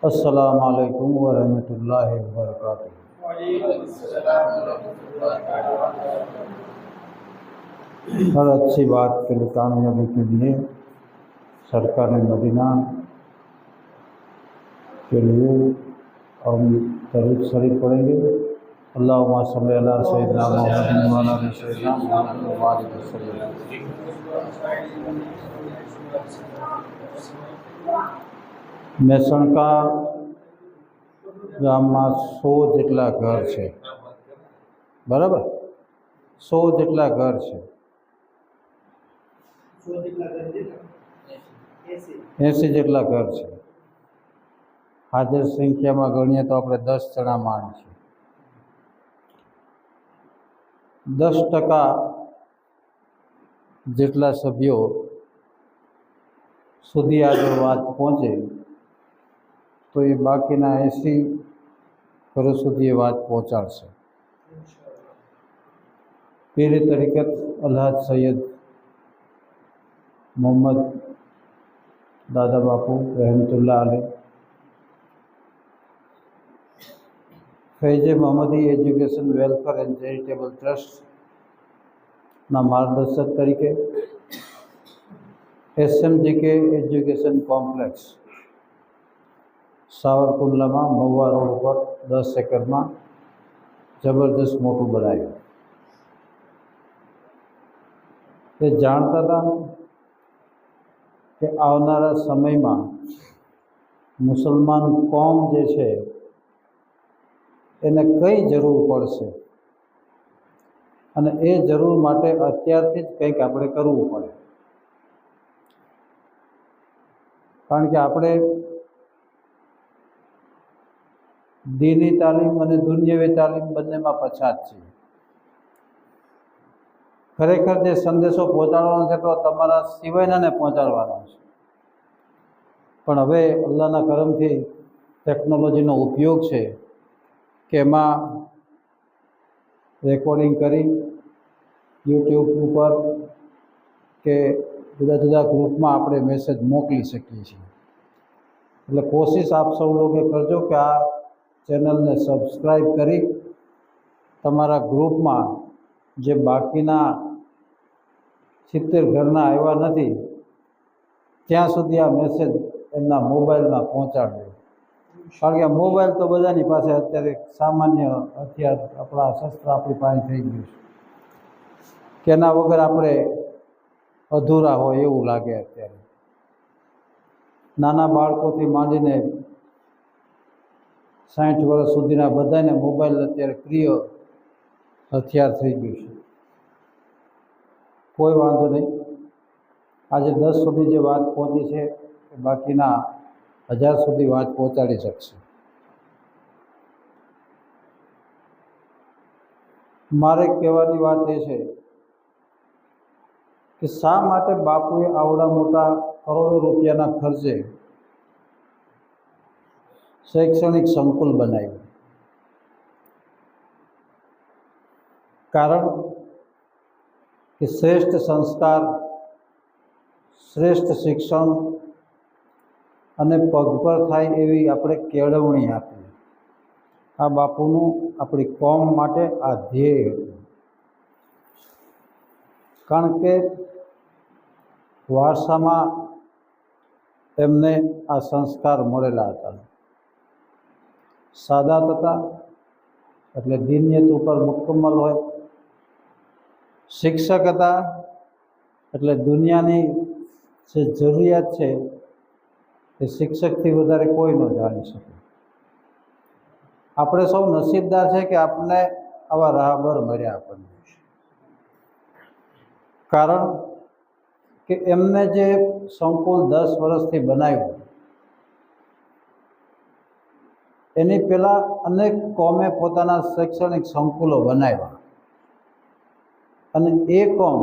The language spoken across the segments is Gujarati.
अस्सलाम वालेकुम वरहमतुल्लाहि वबरकातुहू। हर अच्छी बात के लिए कामयाबी के लिए सरकार मदीना के लिए हम दरूद शरीफ पढ़ेंगे। अल्लाहुम्मा सल्ली अला सय्यिदिना मुहम्मदिन व अला आलि सय्यिदिना मुहम्मद व बारिक वसल्लम। મહેસાણા ગામમાં 100 જેટલા ઘર છે, બરાબર? 100 જેટલા ઘર છે, 80 જેટલા ઘર છે। હાજર સંખ્યામાં ગણીએ તો આપણે 10 જણા માણ છીએ। 10% જેટલા સભ્યો સુધી આગળ વાત પહોંચે તો એ બાકીના 80 ઘરો સુધી એ વાત પહોંચાડશે। પીર તરીકત અલ્હાજ સૈયદ મોહમ્મદ દાદા બાપુ રહેમતુલ્લાહ અલૈહ Faize Mohammadi education welfare and charitable ટ્રસ્ટના માર્ગદર્શક તરીકે SMJK એજ્યુકેશન કોમ્પ્લેક્સ સાવરકુંડલામાં મહુવા રોડ ઉપર 10 એકરમાં જબરદસ્ત મોટું બનાવ્યું। એ જાણતા હતા કે આવનારા સમયમાં મુસલમાન કોમ જે છે એને કઈ જરૂર પડશે અને એ જરૂર માટે અત્યારથી જ કંઈક આપણે કરવું પડે। કારણ કે આપણે દીની તાલીમ અને દુનિયાવી તાલીમ બંનેમાં પછાત છીએ। ખરેખર જે સંદેશો પહોંચાડવાનો છે તો તમારા સિવાયનાને પહોંચાડવાનો છે, પણ હવે અલ્લાહના કરમથી ટેકનોલોજીનો ઉપયોગ છે કે એમાં રેકોર્ડિંગ કરી યુટ્યુબ ઉપર કે જુદા જુદા ગ્રુપમાં આપણે મેસેજ મોકલી શકીએ છીએ। એટલે કોશિશ આપ સૌ લોકો કરજો કે આ ચેનલને સબસ્ક્રાઈબ કરી તમારા ગ્રુપમાં જે બાકીના 70 ઘરના આવ્યા નથી ત્યાં સુધી આ મેસેજ એમના મોબાઈલમાં પહોંચાડજો। કારણ કે મોબાઈલ તો બધાની પાસે અત્યારે સામાન્ય હથિયાર, આપણા શસ્ત્ર આપણી પાસે થઈ ગયું છે કે એના વગર આપણે અધૂરા હોય એવું લાગે। અત્યારે નાના બાળકોથી માંડીને 60 વર્ષ સુધીના બધાને મોબાઈલ અત્યારે પ્રિય હથિયાર થઈ ગયું છે। કોઈ વાંધો નહીં, આજે 10 સુધી જે વાત પહોંચી છે એ બાકીના 1000 સુધી વાત પહોંચાડી શકશે। મારે કહેવાની વાત એ છે કે શા માટે બાપુએ આવડા મોટા કરોડો રૂપિયાના ખર્ચે શૈક્ષણિક સંકુલ બનાવ્યું? કારણ કે શ્રેષ્ઠ સંસ્કાર, શ્રેષ્ઠ શિક્ષણ અને પગભર થાય એવી આપણે કેળવણી આપી। આ બાપુનું આપણી કોમ માટે આ ધ્યેય હતું। કારણ કે વારસામાં એમને આ સંસ્કાર મળેલા હતા। સાદાત હતા એટલે દિનિયત ઉપર મુકમ્મલ હોય। શિક્ષક હતા એટલે દુનિયાની જે જરૂરિયાત છે એ શિક્ષકથી વધારે કોઈ ન જાણી શકે। આપણે સૌ નસીબદાર છે કે આપણને આવા રાહબર મળ્યા આપણને। કારણ કે એમને જે સંકુલ 10 વર્ષથી બનાવ્યું એની પહેલાં અનેક કોમે પોતાના શૈક્ષણિક સંકુલો બનાવ્યા અને એ કોમ,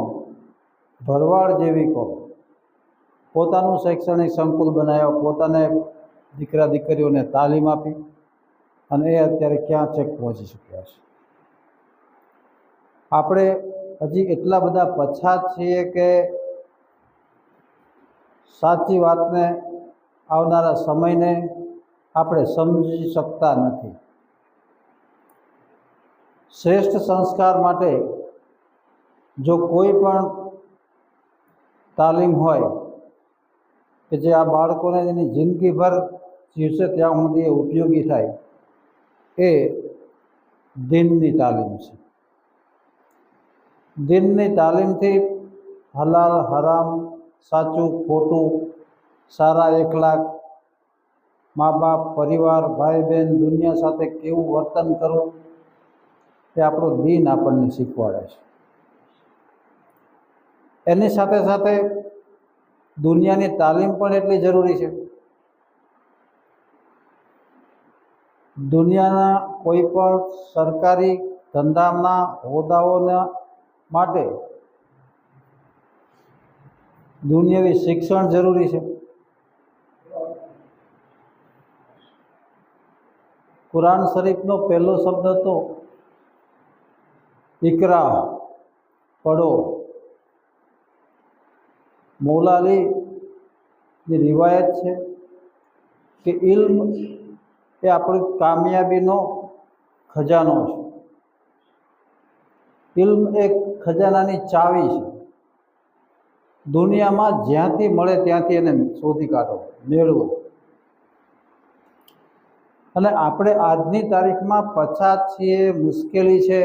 ભરવાડ જેવી કોમ, પોતાનું શૈક્ષણિક સંકુલ બનાવ્યા, પોતાને દીકરા દીકરીઓને તાલીમ આપી અને એ અત્યારે ક્યાં છેક પહોંચી શક્યા છે। આપણે હજી એટલા બધા પછાત છીએ કે સાચી વાતને, આવનારા સમયને આપણે સમજી શકતા નથી. શ્રેષ્ઠ સંસ્કાર માટે જો કોઈ પણ તાલીમ હોય કે જે આ બાળકોને એની જિંદગીભર જીવશે ત્યાં સુધી એ ઉપયોગી થાય, એ દીનની તાલીમ છે. દીનની તાલીમથી હલાલ હરામ, સાચું ખોટું, સારા એકલાક, મા બાપ, પરિવાર, ભાઈ બહેન, દુનિયા સાથે કેવું વર્તન કરવું, એ આપણો દીન આપણને શીખવાડે છે. એની સાથે સાથે દુનિયાની તાલીમ પણ એટલી જરૂરી છે. દુનિયાના કોઈ પણ સરકારી ધંધાના હોદ્દાઓના માટે દુનિયાવી શિક્ષણ જરૂરી છે. કુરાન શરીફનો પહેલો શબ્દ તો ઇકરા, પઢો. મૌલા અલીની રિવાયત છે કે ઇલ્મ એ આપણી કામયાબીનો ખજાનો છે. ઇલ્મ એક ખજાનાની ચાવી છે. દુનિયામાં જ્યાંથી મળે ત્યાંથી એને શોધી કાઢો, મેળવો. અને આપણે આજની તારીખમાં પછાત છીએ, મુશ્કેલી છે.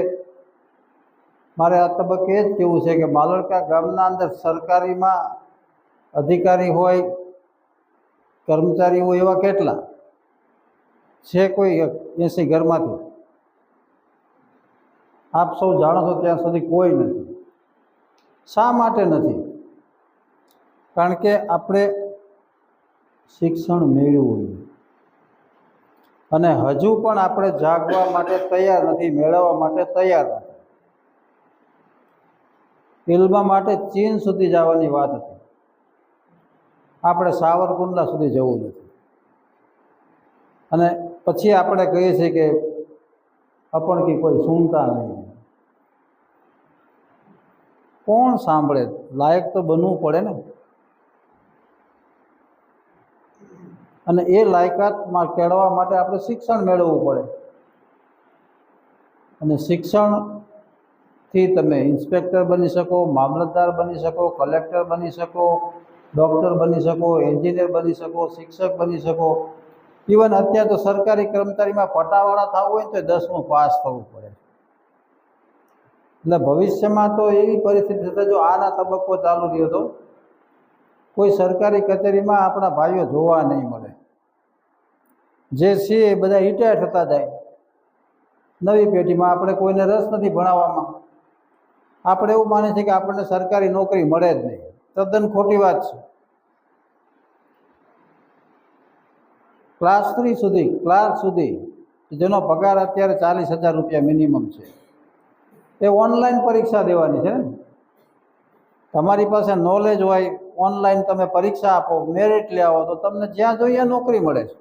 મારે આ તબક્કે એ જ કહેવું છે કે બાલરકા ગામના અંદર સરકારીમાં અધિકારી હોય, કર્મચારી હોય એવા કેટલા છે? કોઈ 80 ઘરમાંથી. આપ સૌ જાણો છો ત્યાં સુધી કોઈ નથી. શા માટે નથી? કારણ કે આપણે શિક્ષણ મેળવવું જોઈએ અને હજુ પણ આપણે જાગવા માટે તૈયાર નથી, મેળવવા માટે તૈયાર નથી. ઇલ્મ માટે ચીન સુધી જવાની વાત હતી, આપણે સાવરકુંડલા સુધી જવું નથી. અને પછી આપણે કહીએ છીએ કે અપણ કી કોઈ સુનતા નહીં. કોણ સાંભળે? લાયક તો બનવું પડે ને. અને એ લાયકાતમાં કેળવવા માટે આપણે શિક્ષણ મેળવવું પડે. અને શિક્ષણથી તમે ઇન્સ્પેક્ટર બની શકો, મામલતદાર બની શકો, કલેક્ટર બની શકો, ડૉક્ટર બની શકો, એન્જિનિયર બની શકો, શિક્ષક બની શકો. ઇવન અત્યારે તો સરકારી કર્મચારીમાં પટાવાળા થવું હોય તો 10મું પાસ થવું પડે. એટલે ભવિષ્યમાં તો એવી પરિસ્થિતિ થશે, જો આના તબક્કો ચાલુ રહ્યો તો કોઈ સરકારી કચેરીમાં આપણા ભાઈઓ જોવા નહીં મળે. જે છે એ બધા રિટાયર થતા જાય. નવી પેઢીમાં આપણે કોઈને રસ નથી ભણાવવામાં. આપણે એવું માને છે કે આપણને સરકારી નોકરી મળે જ નહીં. તદ્દન ખોટી વાત છે. ક્લાસ 3 સુધી, ક્લાર્ક સુધી, જેનો પગાર અત્યારે 40,000 રૂપિયા મિનિમમ છે, એ ઓનલાઈન પરીક્ષા દેવાની છે ને. તમારી પાસે નોલેજ હોય, ઓનલાઈન તમે પરીક્ષા આપો, મેરિટ લે આવો તો તમને જ્યાં જોઈએ નોકરી મળે છે.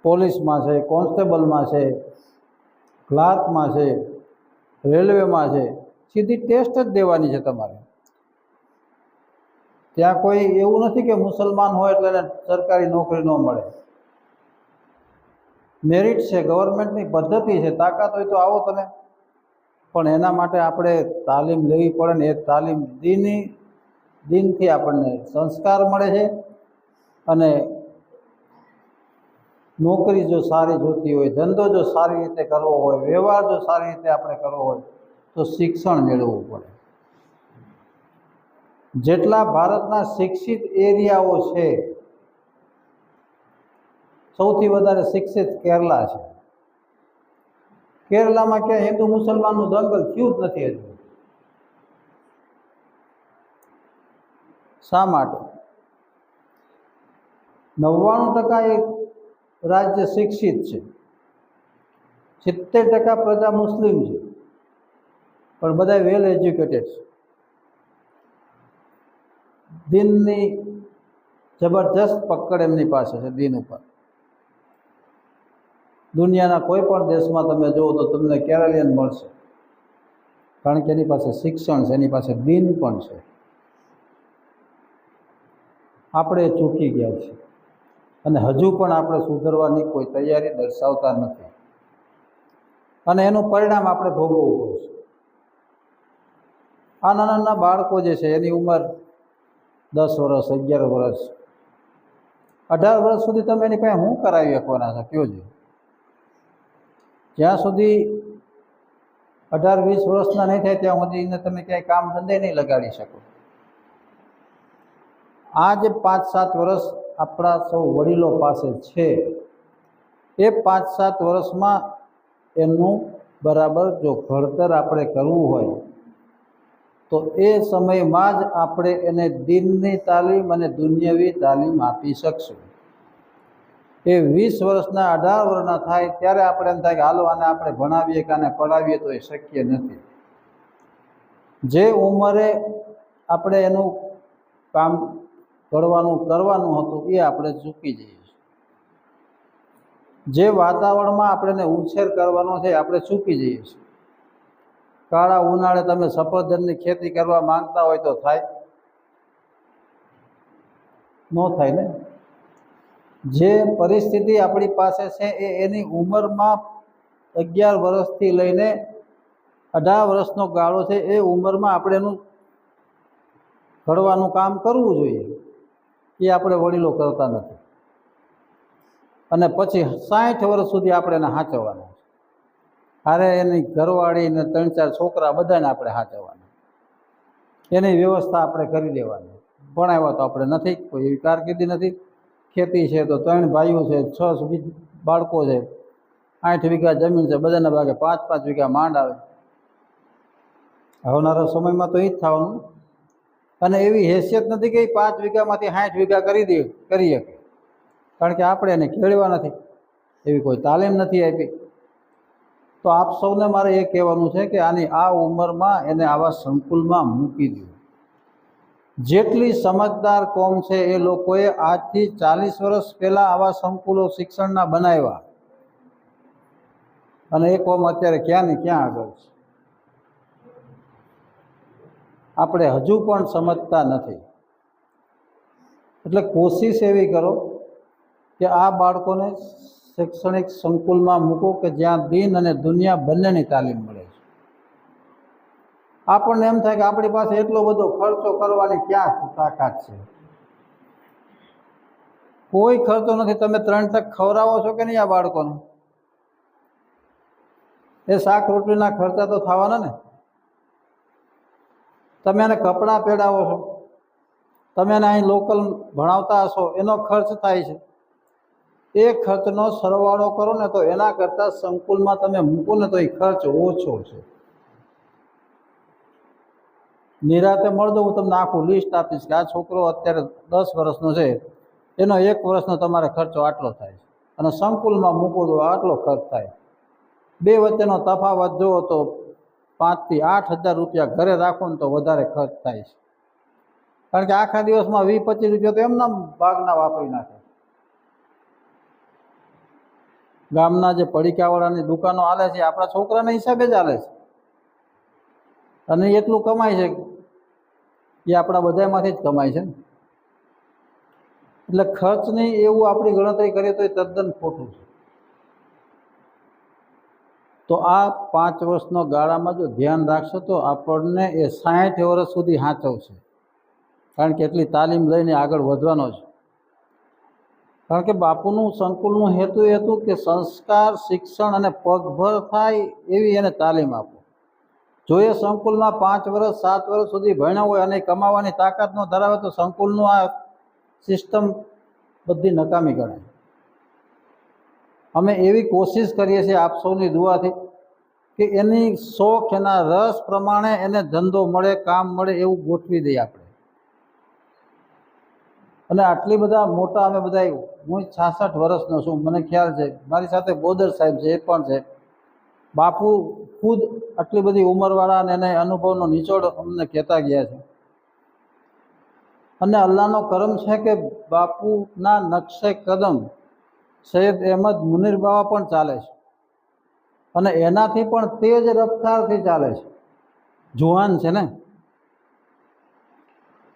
પોલીસમાં છે, કોન્સ્ટેબલમાં છે, ક્લાર્કમાં છે, રેલવેમાં છે. સીધી ટેસ્ટ જ દેવાની છે તમારે. ત્યાં કોઈ એવું નથી કે મુસલમાન હોય એટલે એને સરકારી નોકરી ન મળે. મેરિટ છે, ગવર્મેન્ટની પદ્ધતિ છે. તાકાત હોય તો આવો તમે. પણ એના માટે આપણે તાલીમ લેવી પડે ને. એ તાલીમ દીનથી આપણને સંસ્કાર મળે છે. અને નોકરી જો સારી જોતી હોય, ધંધો જો સારી રીતે કરવો હોય, વ્યવહાર જો સારી રીતે આપણે કરવો હોય તો શિક્ષણ મેળવવું પડે. જેટલા ભારતના શિક્ષિત એરિયાઓ છે, સૌથી વધારે શિક્ષિત કેરલા છે. કેરલામાં ક્યાં હિન્દુ મુસલમાનનું દંગલ થયું જ નથી હજુ. શા માટે? 99% એક રાજ્ય શિક્ષિત છે, 70% પ્રજા મુસ્લિમ છે, પણ બધા વેલ એજ્યુકેટેડ છે. દીનની જબરજસ્ત પકડ એમની પાસે છે, દીન ઉપર. દુનિયાના કોઈ પણ દેશમાં તમે જુઓ તો તમને કેરેલિયન મળશે, કારણ કે એની પાસે શિક્ષણ છે, એની પાસે દીન પણ છે. આપણે ચૂકી ગયા છીએ. અને હજુ પણ આપણે સુધરવાની કોઈ તૈયારી દર્શાવતા નથી, અને એનું પરિણામ આપણે ભોગવવું પડશે. આ નાના નાના બાળકો જે છે એની ઉંમર 10 વર્ષ, 11 વર્ષ, 18 વર્ષ સુધી તમે એની પાસે શું કરાવી શકવાના છો? કયો છે? જ્યાં સુધી 18-20 વર્ષના નહીં થાય ત્યાં સુધી એને તમે ક્યાંય કામ ધંધે નહીં લગાડી શકો. આ જે 5-7 વર્ષ આપણા સૌ વડીલો પાસે છે, એ 5-7 વર્ષમાં એનું બરાબર જો ઘડતર આપણે કરવું હોય તો એ સમયમાં જ આપણે એને દિનની તાલીમ અને દુનિયાવી તાલીમ આપી શકશું. એ 20 વર્ષના 18 વર્ષના થાય ત્યારે આપણે એમ થાય કે હાલો આને આપણે ભણાવીએ કે આને પઢાવીએ, તો એ શક્ય નથી. જે ઉંમરે આપણે એનું કામ કરવાનું હતું એ આપણે ચૂકી જઈએ છીએ. જે વાતાવરણમાં આપણે એને ઉછેર કરવાનો છે આપણે ચૂકી જઈએ છીએ. કાળા ઉનાળે તમે સફરજનની ખેતી કરવા માંગતા હોય તો થાય? ન થાય ને. જે પરિસ્થિતિ આપણી પાસે છે એ એની ઉંમરમાં 11 વર્ષથી લઈને 18 વર્ષનો ગાળો છે, એ ઉંમરમાં આપણે એનું ઘડવાનું કામ કરવું જોઈએ. એ આપણે વડીલો કરતા નથી, અને પછી 60 વર્ષ સુધી આપણે એને સાચવવાના. અરે એની ઘરવાળી ને 3-4 છોકરા બધાને આપણે સાચવવાના, એની વ્યવસ્થા આપણે કરી દેવાની. ભણાવ્યા તો આપણે નથી, કોઈ એવી કારકિર્દી નથી. ખેતી છે તો 3 ભાઈઓ છે, 6 બાળકો છે, 8 વીઘા જમીન છે, બધાના ભાગે 5-5 વીઘા માંડ આવે. આવનારા સમયમાં તો એ જ થવાનું. અને એવી હેસિયત નથી કે 5 વીઘામાંથી 60 વીઘા કરી શકે, કારણ કે આપણે એને ખેડવા નથી, એવી કોઈ તાલીમ નથી આપી. તો આપ સૌને મારે એ કહેવાનું છે કે આની આ ઉંમરમાં એને આવા સંકુલમાં મૂકી દો. જેટલી સમજદાર કોમ છે એ લોકોએ આજથી 40 વર્ષ પહેલાં આવા સંકુલો શિક્ષણના બનાવ્યા, અને એ કોમ અત્યારે ક્યાં ને ક્યાં આગળ છે. આપણે હજુ પણ સમજતા નથી. એટલે કોશિશ એવી કરો કે આ બાળકોને શૈક્ષણિક સંકુલમાં મૂકો કે જ્યાં દિન અને દુનિયા બંનેની તાલીમ મળે છે. આપણને એમ થાય કે આપણી પાસે એટલો બધો ખર્ચો કરવાની ક્યાં તાકાત છે? કોઈ ખર્ચો નથી. તમે 3 ટક ખવડાવો છો કે નહીં આ બાળકોને? એ શાક રોટલીના ખર્ચા તો થવાના ને. તમે એને કપડાં પહેરાવો છો, તમે એને અહીં લોકલ ભણાવતા હશો, એનો ખર્ચ થાય છે. એ ખર્ચનો સરવાળો કરો ને તો એના કરતાં સંકુલમાં તમે મૂકો ને તો એ ખર્ચ ઓછો છે. નિરાતે મળજો, હું તમને આખું લિસ્ટ આપીશ કે આ છોકરો અત્યારે 10 વર્ષનો છે, એનો 1 વર્ષનો તમારે ખર્ચો આટલો થાય છે, અને સંકુલમાં મૂકો તો આટલો ખર્ચ થાય. બે વચ્ચેનો તફાવત જુઓ તો 5,000 થી 8,000 રૂપિયા ઘરે રાખો ને તો વધારે ખર્ચ થાય છે. કારણ કે આખા દિવસમાં 20-25 રૂપિયા તો એમના ભાગના વાપરી નાખે. ગામના જે પડીકાવાળાની દુકાનો હાલે છે આપણા છોકરાના હિસાબે જ હાલે છે, અને એટલું કમાય છે એ આપણા બધામાંથી જ કમાય છે ને. એટલે ખર્ચની એવું આપણી ગણતરી કરીએ તો એ તદ્દન ખોટું છે. તો આ 5 વર્ષનો ગાળામાં જો ધ્યાન રાખશો તો આપણને એ 60 વર્ષ સુધી સાચવશે, કારણ કે એટલી તાલીમ લઈને આગળ વધવાનો છે. કારણ કે બાપુનું સંકુલનું હેતુ એ હતું કે સંસ્કાર, શિક્ષણ અને પગભર થાય એવી એને તાલીમ આપો. જો એ સંકુલમાં 5 વર્ષ 7 વર્ષ સુધી ભણ્યો હોય અને કમાવાની તાકાત ન ધરાવે તો સંકુલનું આ સિસ્ટમ બધી નકામી ગણાય. અમે એવી કોશિશ કરીએ છીએ આપ સૌની દુઆથી કે એની શોખ, એના રસ પ્રમાણે એને ધંધો મળે, કામ મળે એવું ગોઠવી દઈએ આપણે. અને આટલી બધા મોટા અમે બધા, હું 66 વર્ષનો છું, મને ખ્યાલ છે, મારી સાથે બોદર સાહેબ છે એ પણ છે. બાપુ ખુદ આટલી બધી ઉંમરવાળા અને એને અનુભવનો નિચોડ અમને કહેતા ગયા છે. અને અલ્લાહનો કરમ છે કે બાપુના નકશે કદમ સૈયદ અહેમદ મુનીર બાવા પણ ચાલે છે, અને એનાથી પણ તેજ રફતારથી ચાલે છે. જુવાન છે ને,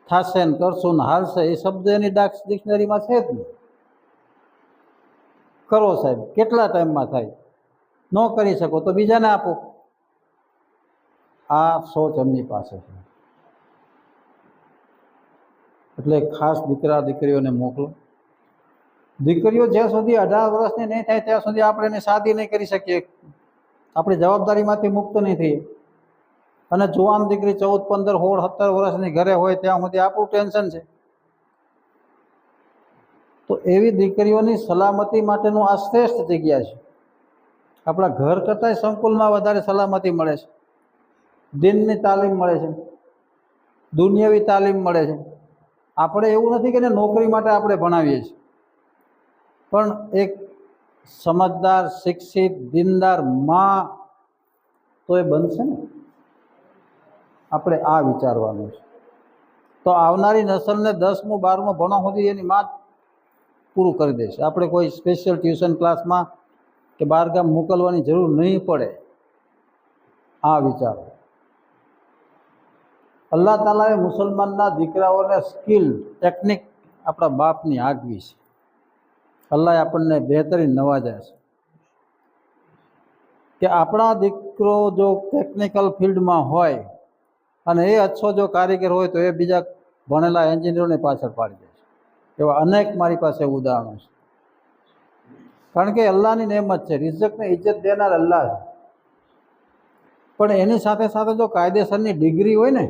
થાશે ને કરશું ને હાલશે એ શબ્દ એની ડિક્શનરીમાં છે જ નહીં. કરો સાહેબ, કેટલા ટાઈમમાં થાય, ન કરી શકો તો બીજાને આપો. આ સોચ એમની પાસે છે. એટલે ખાસ દીકરા દીકરીઓને મોકલો. દીકરીઓ જ્યાં સુધી 18 વર્ષની નહીં થાય ત્યાં સુધી આપણે એને શાદી નહીં કરી શકીએ, આપણી જવાબદારીમાંથી મુક્ત નહીં થઈએ. અને જુવાન દીકરી 14, 15, 16, 17 વર્ષની ઘરે હોય ત્યાં સુધી આપણું ટેન્શન છે. તો એવી દીકરીઓની સલામતી માટેનું આ શ્રેષ્ઠ જગ્યા છે. આપણા ઘર કરતાંય સંકુલમાં વધારે સલામતી મળે છે, દિનની તાલીમ મળે છે, દુનિયાવી તાલીમ મળે છે. આપણે એવું નથી કે નોકરી માટે આપણે ભણાવીએ છીએ, પણ એક સમજદાર, શિક્ષિત, દીનદાર માં તો એ બનશે ને. આપણે આ વિચારવાનું છે. તો આવનારી નસલને 10મું 12મું ભણવા સુધી એની માં પૂરું કરી દેશે. આપણે કોઈ સ્પેશિયલ ટ્યુશન ક્લાસમાં કે બહારગામ મોકલવાની જરૂર નહીં પડે. આ વિચારો. અલ્લાહ તાલાએ મુસલમાનના દીકરાઓને સ્કિલ, ટેકનિક આપણા બાપની આગવી છે. અલ્લાહે આપણને બહેતરીન નવાજ્યા છે કે આપણા દીકરો જો ટેકનિકલ ફિલ્ડમાં હોય અને એ અચ્છો જો કારીગર હોય તો એ બીજા ભણેલા એન્જિનિયરોને પાછળ પાડી દે છે. એવા અનેક મારી પાસે ઉદાહરણો છે. કારણ કે અલ્લાહની નેમત છે, રિઝકને ઇજ્જત દેનાર અલ્લાહ છે. પણ એની સાથે સાથે જો કાયદેસરની ડિગ્રી હોય ને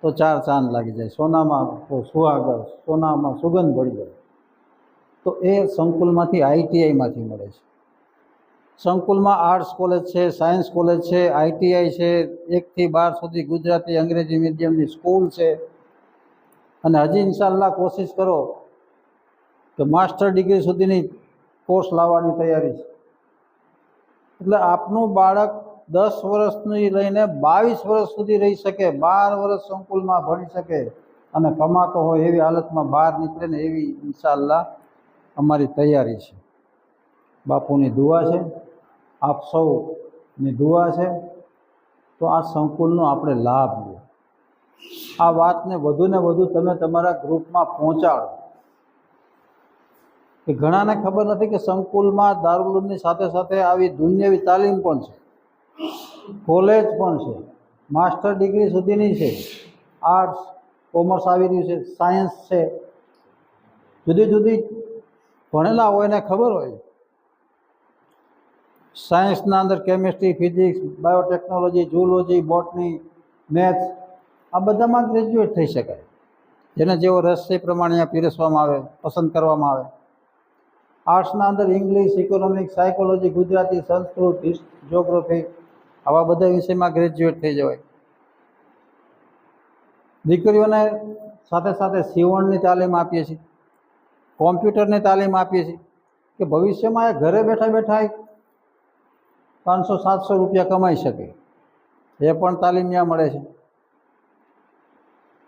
તો 4 ચાંદ લાગી જાય. સોનામાં સુહાગર, સોનામાં સુગંધ પડી જાય. તો એ સંકુલમાંથી, ITIમાંથી મળે છે. સંકુલમાં આર્ટ્સ કોલેજ છે, સાયન્સ કોલેજ છે, ITI છે, 1 થી 12 સુધી ગુજરાતી અંગ્રેજી મીડિયમની સ્કૂલ છે. અને હજી ઇન્શાઅલ્લાહ કોશિશ કરો કે માસ્ટર ડિગ્રી સુધીની કોર્સ લાવવાની તૈયારી છે. એટલે આપનું બાળક 10 વર્ષની લઈને 22 વર્ષ સુધી રહી શકે, 12 વર્ષ સંકુલમાં ભણી શકે અને કમાતો હોય એવી હાલતમાં બહાર નીકળે ને એવી ઇન્શાઅલ્લાહ અમારી તૈયારી છે. બાપુની દુઆ છે, આપ સૌની દુઆ છે. તો આ સંકુલનો આપણે લાભ લો. આ વાતને વધુને વધુ તમે તમારા ગ્રુપમાં પહોંચાડો. કે ઘણાને ખબર નથી કે સંકુલમાં દારુલ ઉલૂમની સાથે સાથે આવી દુનિયાવી તાલીમ પણ છે, કોલેજ પણ છે, માસ્ટર ડિગ્રી સુધીની છે, આર્ટ્સ, કોમર્સ આવી રહ્યું છે, સાયન્સ છે. જુદી જુદી ભણેલા હોય ને ખબર હોય. સાયન્સના અંદર chemistry, physics, biotechnology, zoology, botany, maths, આ બધામાં ગ્રેજ્યુએટ થઈ શકાય. જેને જેવો રસ છે એ પ્રમાણે અહીંયા પીરસવામાં આવે, પસંદ કરવામાં આવે. આર્ટ્સના અંદર English, economics, psychology, Gujarati, Sanskrit, geography, આવા બધા વિષયમાં ગ્રેજ્યુએટ થઈ જવાય. દીકરીઓને સાથે સાથે સીવણની તાલીમ આપીએ છીએ, કોમ્પ્યુટરની તાલીમ આપીએ છીએ કે ભવિષ્યમાં એ ઘરે બેઠા બેઠા 500-700 રૂપિયા કમાઈ શકે. એ પણ તાલીમ ત્યાં મળે છે.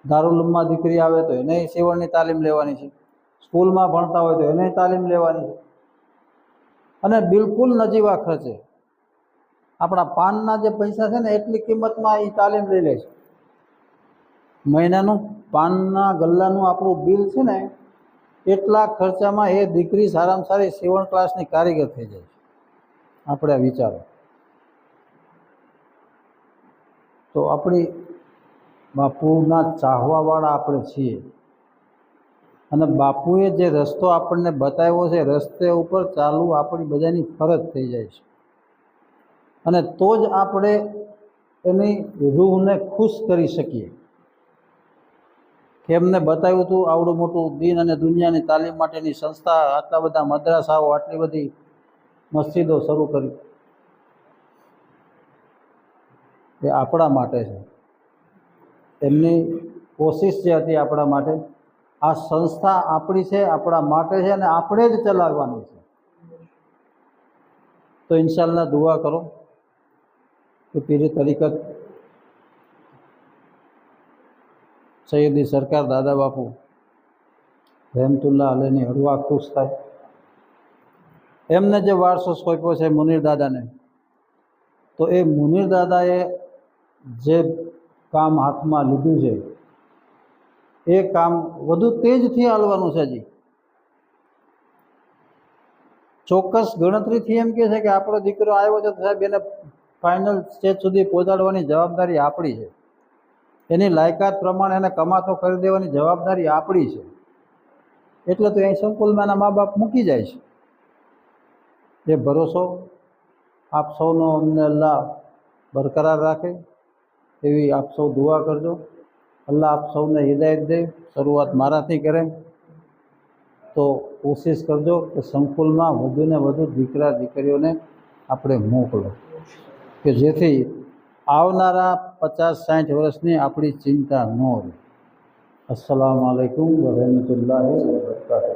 દારુલ ઉલૂમમાં દીકરી આવે તો એને સીવણની તાલીમ લેવાની છે, સ્કૂલમાં ભણતા હોય તો એને તાલીમ લેવાની છે. અને બિલકુલ નજીવા ખર્ચે આપણા પાનના જે પૈસા છે ને એટલી કિંમતમાં એ તાલીમ લઈ લે છે. મહિનાનું પાનના ગલ્લાનું આપણું બિલ છે ને એટલા ખર્ચામાં એ દીકરી સારામાં સારી સીવણ ક્લાસની કારીગર થઈ જાય છે. આપણે આ વિચારો. તો આપણી બાપુના ચાહવાવાળા આપણે છીએ અને બાપુએ જે રસ્તો આપણને બતાવ્યો છે રસ્તે ઉપર ચાલવું આપણી બધાની ફરજ થઈ જાય છે. અને તો જ આપણે એની રૂહને ખુશ કરી શકીએ કે એમને બતાવ્યું હતું આવડું મોટું દીન અને દુનિયાની તાલીમ માટેની સંસ્થા, આટલા બધા મદ્રાસાઓ, આટલી બધી મસ્જિદો શરૂ કરી. એ આપણા માટે છે. એમની કોશિશ જે હતી આપણા માટે, આ સંસ્થા આપણી છે, આપણા માટે છે અને આપણે જ ચલાવવાની છે. તો ઇન્શાઅલ્લાહ દુઆ કરો કે પીરી તરીકત સૈયદી સરકાર દાદા બાપુ રહેમતુલ્લાહ અલૈહની હરવા ખુશ થાય. એમને જે વારસો સોંપ્યો છે મુનીર દાદાને, તો એ મુનીર દાદાએ જે કામ હાથમાં લીધું છે એ કામ વધુ તેજથી હાલવાનું છે. હજી ચોક્કસ ગણતરીથી એમ કહે છે કે આપણો દીકરો આવ્યો છે તો સાહેબ એને ફાઇનલ સ્ટેજ સુધી પહોંચાડવાની જવાબદારી આપણી છે, એની લાયકાત પ્રમાણે એને કમાતો કરી દેવાની જવાબદારી આપણી છે, એટલે તો અહીં સંકુલમાં એના મા બાપ મૂકી જાય છે. એ ભરોસો આપ સૌનો અમને અલ્લાહ બરકરાર રાખે એવી આપ સૌ દુઆ કરજો. અલ્લાહ આપ સૌને હિદાયત દે. શરૂઆત મારાથી કરે તો કોશિશ કરજો કે સંકુલમાં વધુને વધુ દીકરા દીકરીઓને આપણે મોકલો, કે જેથી આવનારા 50-60 વર્ષની આપણી ચિંતા ન રહે. અસ્સલામુ અલૈકુમ વરહમતુલ્લાહિ વબરકાતુહુ.